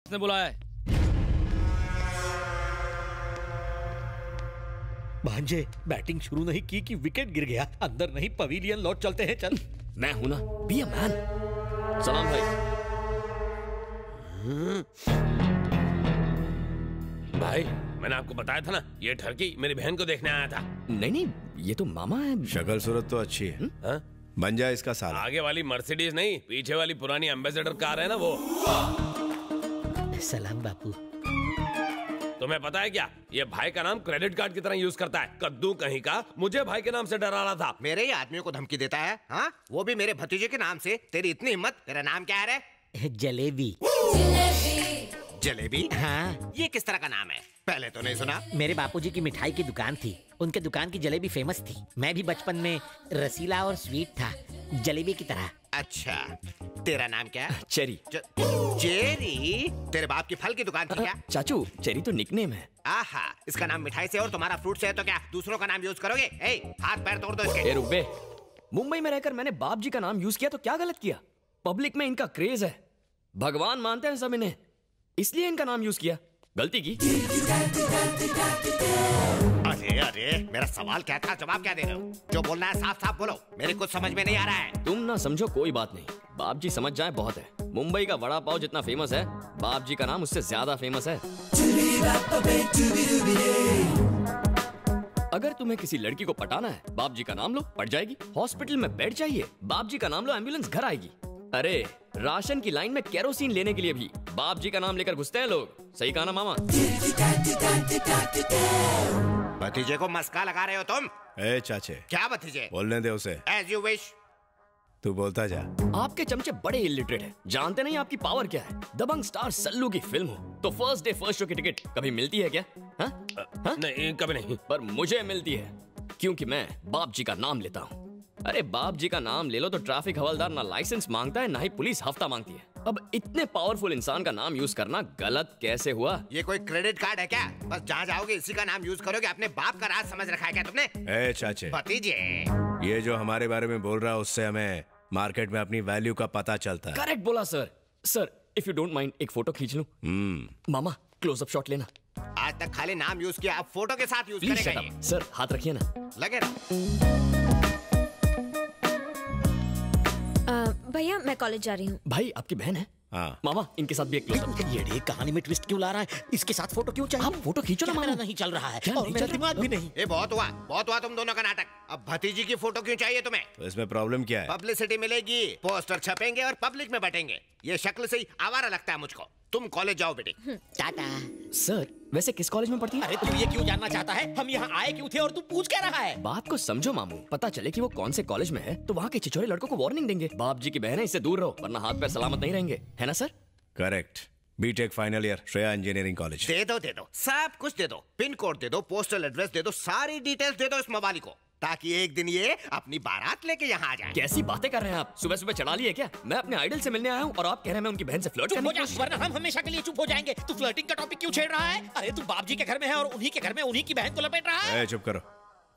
ने बुलाया है। भांजे, बैटिंग शुरू नहीं की कि विकेट गिर गया। अंदर नहीं, पवेलियन लौट चलते हैं। चल। मैं हूं ना, बी अ मैन। सलाम भाई। भाई मैंने आपको बताया था ना, ये ठरकी मेरी बहन को देखने आया था। नहीं नहीं, ये तो मामा है। शक्ल सूरत तो अच्छी है। बन जाए इसका साला। आगे वाली मर्सिडीज नहीं, पीछे वाली पुरानी एम्बेसडर कार है ना वो। सलाम बापू। तुम्हें पता है क्या, ये भाई का नाम क्रेडिट कार्ड की तरह यूज करता है। कद्दू कहीं का मुझे भाई के नाम से डरा रहा था। मेरे ही आदमियों को धमकी देता है, हाँ? वो भी मेरे भतीजे के नाम से। तेरी इतनी हिम्मत। तेरा नाम क्या है रे? जलेबी। जलेबी? हाँ। ये किस तरह का नाम है? पहले तो नहीं सुना। मेरे बापूजी की मिठाई की दुकान थी। उनके दुकान की जलेबी फेमस थी। मैं भी बचपन में रसीला और स्वीट था, जलेबी की तरह। अच्छा, तेरा नाम क्या है? चेरी। चेरी? तेरे बाप की फल की दुकान थी क्या? चाचू, चेरी तो निकनेम है। आहा, इसका नाम मिठाई से और तुम्हारा फ्रूट से है तो क्या दूसरों का नाम यूज करोगे? हाथ पैर तोड़ दो इसके। रुक बे। मुंबई में रहकर मैंने बाप जी का नाम यूज किया तो क्या गलत किया? पब्लिक में इनका क्रेज है, भगवान मानते हैं सब इन्हें, इसलिए इनका नाम यूज किया। गलती की। अरे अरे, मेरा सवाल क्या था, जवाब क्या दे रहे हो? जो बोलना है साफ साफ बोलो, मेरे कुछ समझ में नहीं आ रहा है। तुम ना समझो कोई बात नहीं, बाप जी समझ जाए बहुत है। मुंबई का वड़ा पाव जितना फेमस है, बाप जी का नाम उससे ज्यादा फेमस है। अगर तुम्हें किसी लड़की को पटाना है, बाप जी का नाम लो, पट जाएगी। हॉस्पिटल में बेड चाहिए, बाप जी का नाम लो, एम्बुलेंस घर आएगी। अरे राशन की लाइन में केरोसिन लेने के लिए भी बाप जी का नाम लेकर घुसते हैं लोग। सही कहा ना मामा? भतीजे को मस्का लगा रहे हो तुम? चाचे। क्या भतीजे? बोलने दे उसे। As you wish. तू बोलता जा। आपके चमचे बड़े इलिटरेट हैं, जानते नहीं आपकी पावर क्या है। दबंग स्टार सल्लू की फिल्म हो तो फर्स्ट डे फर्स्ट शो की टिकट कभी मिलती है क्या? नहीं, कभी नहीं। पर मुझे मिलती है, क्योंकि मैं बाप जी का नाम लेता हूँ। अरे बाप जी का नाम ले लो तो ट्रैफिक हवलदार ना लाइसेंस मांगता है, ना ही पुलिस हफ्ता मांगती है। अब इतने पावरफुल इंसान का नाम यूज करना गलत कैसे हुआ? ये कोई क्रेडिट कार्ड है क्या? बस जहाँ जाओगे इसी का नाम यूज करोगे। अपने बाप का राज समझ रखा है क्या तुमने? चाचे, भतीजे, ये जो हमारे बारे में बोल रहा है उससे हमें मार्केट में अपनी वैल्यू का पता चलता है। करेक्ट बोला sir. Sir if you don't mind एक फोटो खींच लूं? मामा क्लोजअप शॉट लेना। आज तक खाली नाम यूज किया, अब फोटो के साथ यूज करेगा ये। सर हाथ रखिए ना। लगे रहो। भैया मैं कॉलेज जा रही हूँ। भाई आपकी बहन है? हाँ। मामा इनके साथ भी एक क्लोजअप। ये कहानी में ट्विस्ट क्यों ला रहा है? इसके साथ फोटो क्यों चाहिए? आप फोटो खींचो ना। मेरा नहीं चल रहा है और मेरा दिमाग भी नहीं। ये बहुत हुआ तुम दोनों का नाटक। अब भतीजी की फोटो क्यों चाहिए तुम्हें? तो इसमें प्रॉब्लम क्या है? पब्लिसिटी मिलेगी, पोस्टर छपेंगे और पब्लिक में बटेंगे। ये शक्ल से ही आवारा लगता है मुझको। तुम कॉलेज जाओ बेटी। टाटा। सर वैसे किस कॉलेज में पढ़ती है? अरे तू ये क्यों जानना चाहता है? हम यहाँ आए क्यों थे और तू पूछ क्या रहा है? बात को समझो मामू, पता चले कि वो कौन से कॉलेज में है तो वहाँ के छिछोरे लड़कों को वार्निंग देंगे। बाप जी की बहन है, इससे दूर रहो वरना हाथ पैर सलामत नहीं रहेंगे, है ना sir? Correct. BTech final year, Shreya engineering college. दे दो सब कुछ दे दो। पिन कोड दे दो, पोस्टल एड्रेस दे दो, सारी डिटेल्स दे दो इस मवाली को, ताकि एक दिन ये अपनी बारात लेके यहाँ आ जाए। कैसी बातें कर रहे हैं आप? सुबह सुबह चढ़ा लिए क्या? मैं अपने आइडल से मिलने आया हूँ और आप कह रहे हैं मैं उनकी बहन से फ्लर्ट करने की कोशिश। वरना हम हमेशा के लिए चुप हो जाएंगे। तू फ्लर्टिंग का टॉपिक क्यों छेड़ रहा है? अरे तू बाप जी के घर में है और उन्हीं के घर में उन्हीं की बहन को लपेट रहा है। चुप करो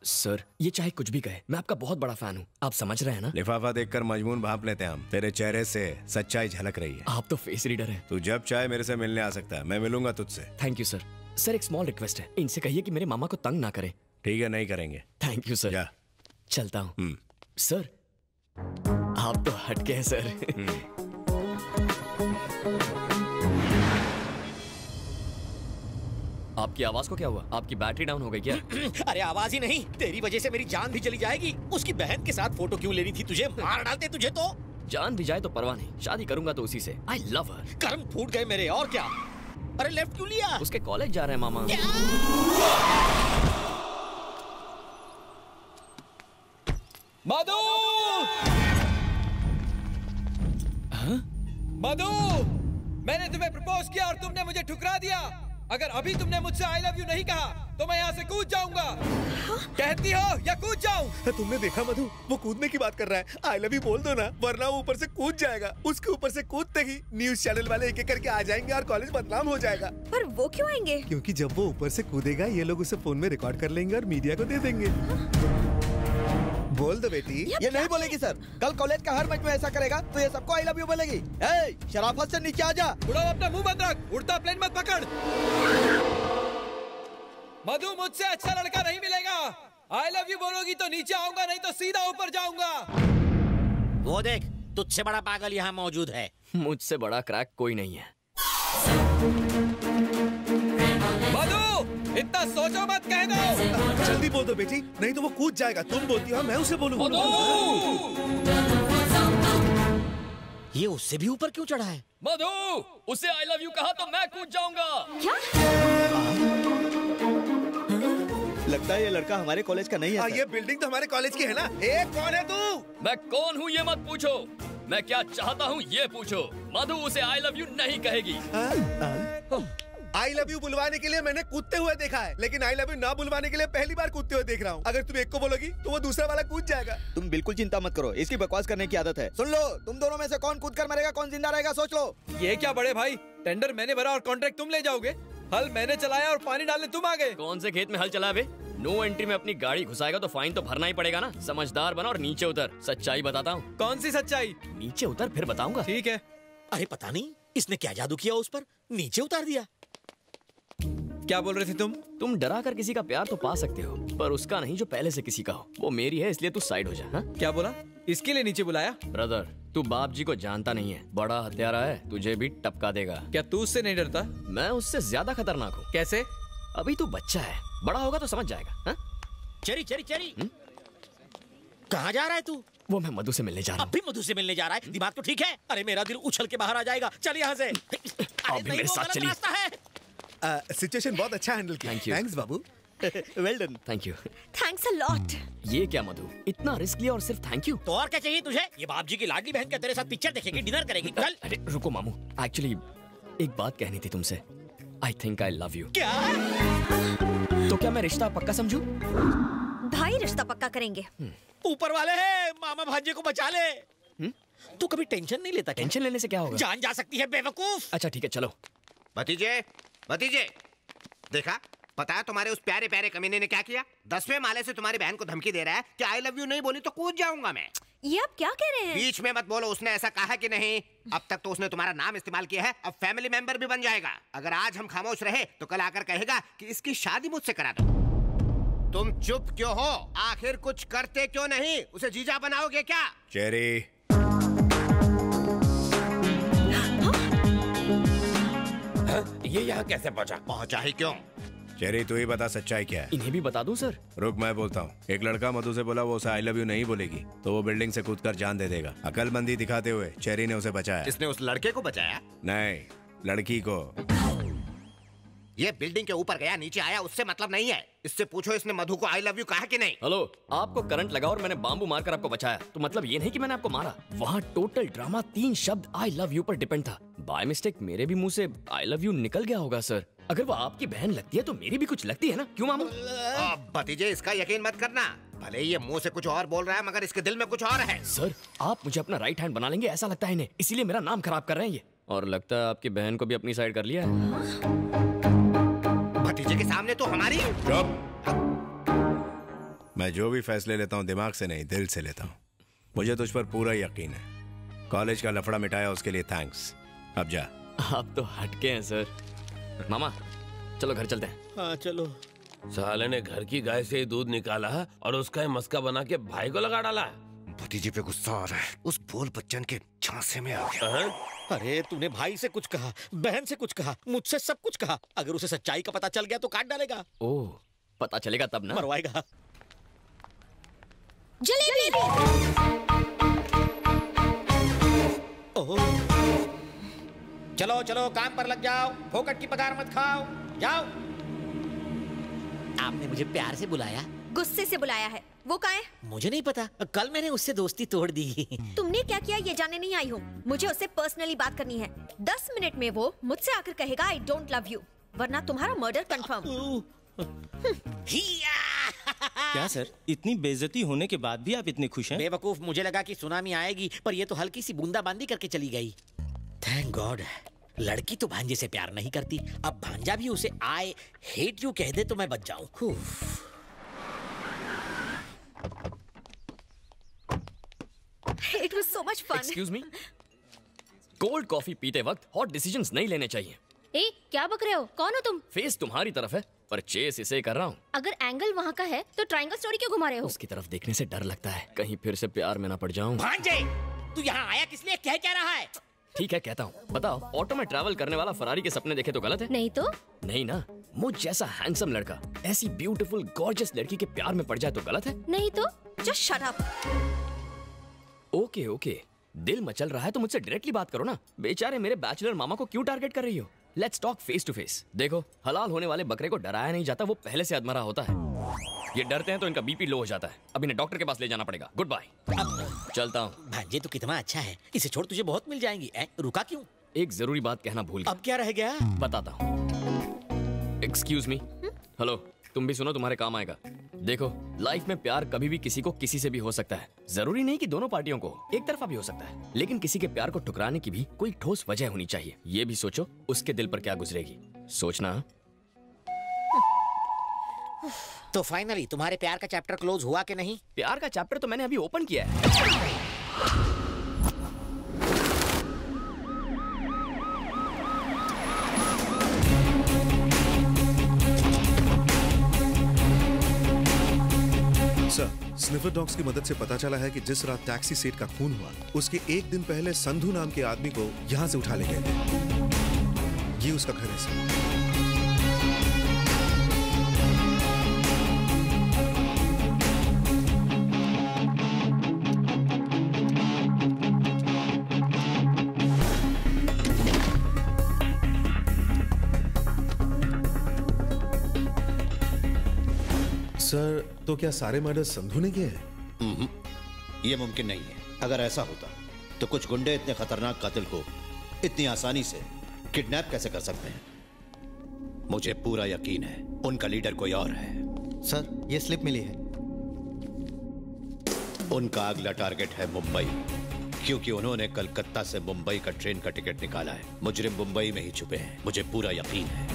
सर। ये चाहे कुछ भी कहे, मैं आपका बहुत बड़ा फैन हूँ, आप समझ रहे हैं ना? लिफाफा देखकर मजमून भांप लेते हैं हम। तेरे चेहरे से सच्चाई झलक रही है। आप तो फेस रीडर हैं। तू जब चाहे मेरे से मिलने आ सकता है, मैं मिलूंगा तुझसे। Thank you sir. सर एक स्मॉल रिक्वेस्ट है, इनसे कहिए कि मेरे मामा को तंग ना करें। ठीक है, नहीं करेंगे। Thank you sir. जा। चलता हूँ। सर आप तो हटके हैं सर। आपकी आवाज को क्या हुआ? आपकी बैटरी डाउन हो गई क्या? अरे आवाज ही नहीं, तेरी वजह से मेरी जान भी चली जाएगी। उसकी बहन के साथ फोटो क्यों लेनी थी तुझे? मार डालते तुझे तो। जान भी जाए तो परवाह नहीं, शादी करूंगा तो उसी से। आई लव हर। कर्म फूट गए मेरे, और क्या। अरे लेफ्ट क्यों लिया? उसके कॉलेज जा रहे हैं मामा। मधु! मधु! मैंने तुम्हें प्रपोज किया और तुमने मुझे ठुकरा दिया। अगर अभी तुमने मुझसे आई लव यू नहीं कहा तो मैं यहाँ से कूद जाऊंगा। कहती हो या कूद जाऊं? तुमने देखा मधु, वो कूदने की बात कर रहा है। आई लव यू बोल दो ना, वरना वो ऊपर से कूद जाएगा। उसके ऊपर से कूदते ही न्यूज चैनल वाले एक एक करके आ जाएंगे और कॉलेज बदनाम हो जाएगा। पर वो क्यों आएंगे? क्योंकि जब वो ऊपर से कूदेगा ये लोग उसे फोन में रिकॉर्ड कर लेंगे और मीडिया को दे देंगे। बोल दो बेटी। ये नहीं बोलेगी सर। कल कॉलेज का हर मैच में ऐसा करेगा तो ये सबको आई लव यू बोलेगी। ए, शराफत से नीचे आ जा। उड़ाओ अपना मुंह बंद रख, उड़ता प्लेन मत पकड़। मधु मुझसे अच्छा लड़का नहीं मिलेगा। आई लव यू बोलोगी तो नीचे आऊंगा, नहीं तो सीधा ऊपर जाऊंगा। वो देख, तुझसे बड़ा पागल यहाँ मौजूद है। मुझसे बड़ा क्रैक कोई नहीं है। मधु, इतना सोचो मत, कह दो। जल्दी बोल दो बेटी, नहीं तो वो कूद जाएगा। तुम बोलती हो मैं उसे बोलूंगा। ये उससे भी ऊपर क्यों चढ़ा है? मधु, उसे आई लव यू कहा तो मैं कूद जाऊंगा। क्या? लगता है ये लड़का हमारे कॉलेज का नहीं है। ये बिल्डिंग तो हमारे कॉलेज की है ना। ए, कौन है तू? मैं कौन हूँ ये मत पूछो, मैं क्या चाहता हूँ ये पूछो। मधु उसे आई लव यू नहीं कहेगी। आई लव यू बुलवाने के लिए मैंने कूदते हुए देखा है, लेकिन आई लव यू ना बुलवाने के लिए पहली बार कूदते हुए देख रहा हूँ। अगर तुम एक को बोलोगी तो वो दूसरा वाला कूद जाएगा। तुम बिल्कुल चिंता मत करो, इसकी बकवास करने की आदत है। सुन लो, तुम दोनों में से कौन कूद कर मरेगा, कौन जिंदा रहेगा, सोच लो। ये क्या बड़े भाई, टेंडर मैंने भरा और कॉन्ट्रैक्ट तुम ले जाओगे। हल मैंने चलाया और पानी डालने तुम आ गए। कौन से खेत में हल चला बे? नो एंट्री में अपनी गाड़ी घुसाएगा तो फाइन तो भरना ही पड़ेगा ना। समझदार बना और नीचे उतर। सच्चाई बताता हूँ। कौन सी सच्चाई? नीचे उतर फिर बताऊंगा। ठीक है। अरे पता नहीं इसने क्या जादू किया उस पर, नीचे उतार दिया। क्या बोल रहे थे तुम? तुम डरा कर किसी का प्यार तो पा सकते हो, पर उसका नहीं जो पहले से किसी का हो। वो मेरी है, इसलिए तू साइड हो जा। हाँ? क्या बोला? इसके लिए नीचे बुलाया? ब्रदर, तू बाप जी को जानता नहीं है, बड़ा हत्यारा है, तुझे भी टपका देगा। क्या तू उससे नहीं डरता? मैं उससे ज्यादा खतरनाक हूँ। कैसे? अभी तू बच्चा है, बड़ा होगा तो समझ जाएगा। हाँ? चरी चरी चरी, कहाँ जा रहा है तू? वो मैं मधु से मिलने जा रहा हूँ। अभी मधु से मिलने जा रहा है? दिमाग तो ठीक है? अरे मेरा दिल उछल के बाहर आ जाएगा। चल यहाँ से। अभी मेरे साथ चलिए। सिचुएशन बहुत अच्छा हैंडल किया। Thank you. Thanks Babu. Well done. Thank you. Thanks a lot. ये क्या मधु, इतना रिस्क लिया और सिर्फ थैंक यू? तो और क्या चाहिए तुझे? ये बाप जी की लाडली बहन क्या तेरे साथ पिक्चर देखेगी, डिनर करेगी? चल। अरे रुको मामू, एक्चुअली एक बात कहनी थी तुमसे। I think I love you. क्या? तो क्या मैं रिश्ता पक्का समझूं? भाई रिश्ता पक्का करेंगे। ऊपर वाले है, मामा भांजे को बचा ले। तू कभी टेंशन नहीं लेता? टेंशन लेने से क्या होगा? जान जा सकती है बेवकूफ। अच्छा ठीक है, चलो। भतीजे, भतीजे, देखा? पता है तुम्हारे उस प्यारे प्यारे कमीने ने क्या किया? 10वें माले से तुम्हारी बहन को धमकी दे रहा है कि आई लव यू नहीं बोली तो कूद जाऊंगा मैं। ये आप क्या कह रहे हैं? बीच में मत बोलो, उसने ऐसा कहा कि नहीं? अब तक तो उसने तुम्हारा नाम इस्तेमाल किया है, अब फैमिली मेंबर भी बन जाएगा। अगर आज हम खामोश रहे तो कल आकर कहेगा कि इसकी शादी मुझसे करा दो। तुम चुप क्यों हो? आखिर कुछ करते क्यों नहीं? उसे जीजा बनाओगे क्या? चेरी, ये यहाँ कैसे पहुँचा? पहुंचा ही क्यों? चेरी तू ही बता सच्चाई क्या है। इन्हें भी बता दूं सर? रुक, मैं बोलता हूँ। एक लड़का मधु से बोला वो उसे आई लव यू नहीं बोलेगी तो वो बिल्डिंग से कूदकर जान दे देगा। अकलमंदी दिखाते हुए चेरी ने उसे बचाया। इसने उस लड़के को बचाया? नहीं, लड़की को। ये बिल्डिंग के ऊपर गया नीचे आया उससे मतलब नहीं है। इससे पूछो इसने मधु को आई लव यू कहा कि नहीं। हेलो, आपको करंट लगा और मैंने बाम्बू मारकर आपको बचाया, तो मतलब ये नहीं कि मैंने आपको मारा। वहाँ टोटल ड्रामा 3 शब्द आई लव यू पर डिपेंड था। बाय मिस्टेक मेरे भी मुंह से आई लव यू निकल गया होगा सर। अगर वो आपकी बहन लगती है तो मेरी भी कुछ लगती है ना, क्यों मामू? भतीजे इसका यकीन मत करना। भले ही ये मुंह से कुछ और बोल रहा है मगर इसके दिल में कुछ और है। सर, आप मुझे अपना राइट हैंड बना लेंगे ऐसा लगता है इन्हें, इसीलिए मेरा नाम खराब कर रहे हैं ये। और लगता है आपकी बहन को भी अपनी साइड कर लिया है। भतीजे के सामने तो हमारी। मैं जो भी फैसले लेता हूँ दिमाग से नहीं, दिल से लेता हूँ। मुझे तुझ पर पूरा यकीन है। कॉलेज का लफड़ा मिटाया उसके लिए थैंक्स। अब जा। आप तो हटके हैं सर। मामा चलो घर चलते हैं। हाँ चलो। साले ने घर की गाय से ही दूध निकाला और उसका ही मस्का बना के भाई को लगा डाला। भतीजे पे गुस्सा आ रहा है, उस बोल बच्चन के झांसे में आ गया। अरे तूने भाई से कुछ कहा, बहन से कुछ कहा, मुझसे सब कुछ कहा। अगर उसे सच्चाई का पता चल गया तो काट डालेगा। ओह, पता चलेगा तब ना। मरवाएगा। जलेबी। ओह, चलो चलो काम पर लग जाओ, फोकट की पगार मत खाओ, जाओ। आपने मुझे प्यार से बुलाया? गुस्से से बुलाया है। वो कहाँ है? मुझे नहीं पता, कल मैंने उससे दोस्ती तोड़ दी। तुमने क्या किया ये जानने नहीं आई हूँ। मुझे उससे पर्सनली बात करनी है। 10 मिनट में वो मुझसे आकर कहेगा आई डोंट लव यू, वरना तुम्हारा मर्डर कंफर्म। क्या सर, इतनी बेइज्जती होने के बाद भी आप इतने खुश हैं? बेवकूफ, मुझे लगा कि सुनामी आएगी, पर ये तो हल्की सी बूंदाबांदी करके चली गई। थैंक गॉड, लड़की तो भांजे से प्यार नहीं करती। अब भांजा भी उसे आई हेट यू कह दे तो मैं बच जाऊं। It was so much fun. Excuse me, cold coffee पीते वक्त हॉट डिसीजंस नहीं लेने चाहिए। ए, क्या बक रहे हो? कौन हो तुम? फेस तुम्हारी तरफ है पर चेस इसे कर रहा हूँ। अगर एंगल वहाँ का है तो ट्रायंगल स्टोरी क्यों घुमा रहे हो? उसकी तरफ देखने से डर लगता है, कहीं फिर से प्यार में ना पड़ जाऊं। भांजे, तू यहाँ आया किस लिए? कह क्या रहा है? ठीक है कहता हूँ, बताओ ऑटो में ट्रैवल करने वाला फरारी के सपने देखे तो गलत है? नहीं तो? नहीं ना, मुझ जैसा हैंडसम लड़का ऐसी ब्यूटीफुल गॉर्जियस लड़की के प्यार में पड़ जाए तो गलत है? नहीं तो? Just shut up. Okay okay, दिल मचल रहा है तो मुझसे डायरेक्टली बात करो ना। बेचारे मेरे बैचलर मामा को क्यों टारगेट कर रही हो? Let's talk face to face. देखो, हलाल होने वाले बकरे को डराया नहीं जाता, वो पहले से अधमरा होता है। ये डरते हैं तो इनका बीपी लो हो जाता है। अब इन्हें डॉक्टर के पास ले जाना पड़ेगा। गुड बाय, चलता हूँ। भांजे तो कितना अच्छा है, इसे छोड़ तुझे बहुत मिल जाएंगी। रुका क्यों? एक जरूरी बात कहना भूल गया। अब क्या रह गया? बताता हूँ। एक्सक्यूज मी, हेलो, तुम भी सुनो, तुम्हारे काम आएगा। देखो, लाइफ में प्यार कभी भी किसी को किसी से भी हो सकता है। जरूरी नहीं कि दोनों पार्टियों को, एक तरफा भी हो सकता है। लेकिन किसी के प्यार को ठुकराने की भी कोई ठोस वजह होनी चाहिए। ये भी सोचो उसके दिल पर क्या गुजरेगी। सोचना। तो फाइनली तुम्हारे प्यार का चैप्टर क्लोज हुआ कि नहीं? प्यार का चैप्टर तो मैंने अभी ओपन किया है। सर, स्निफर डॉग्स की मदद से पता चला है कि जिस रात टैक्सी सेठ का खून हुआ, उसके एक दिन पहले संधू नाम के आदमी को यहाँ से उठा ले गए थे। ये उसका घर है सर। सर, तो क्या सारे मर्डर संधू ने किए हैं? ये मुमकिन नहीं है। अगर ऐसा होता तो कुछ गुंडे इतने खतरनाक कातिल को इतनी आसानी से किडनैप कैसे कर सकते हैं? मुझे पूरा यकीन है उनका लीडर कोई और है। सर, ये स्लिप मिली है। उनका अगला टारगेट है मुंबई, क्योंकि उन्होंने कलकत्ता से मुंबई का ट्रेन का टिकट निकाला है। मुजरिम मुंबई में ही छुपे हैं, मुझे पूरा यकीन है।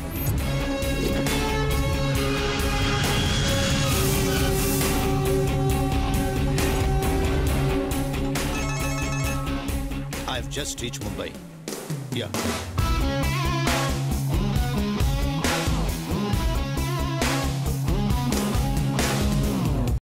I've just reached Mumbai. Yeah.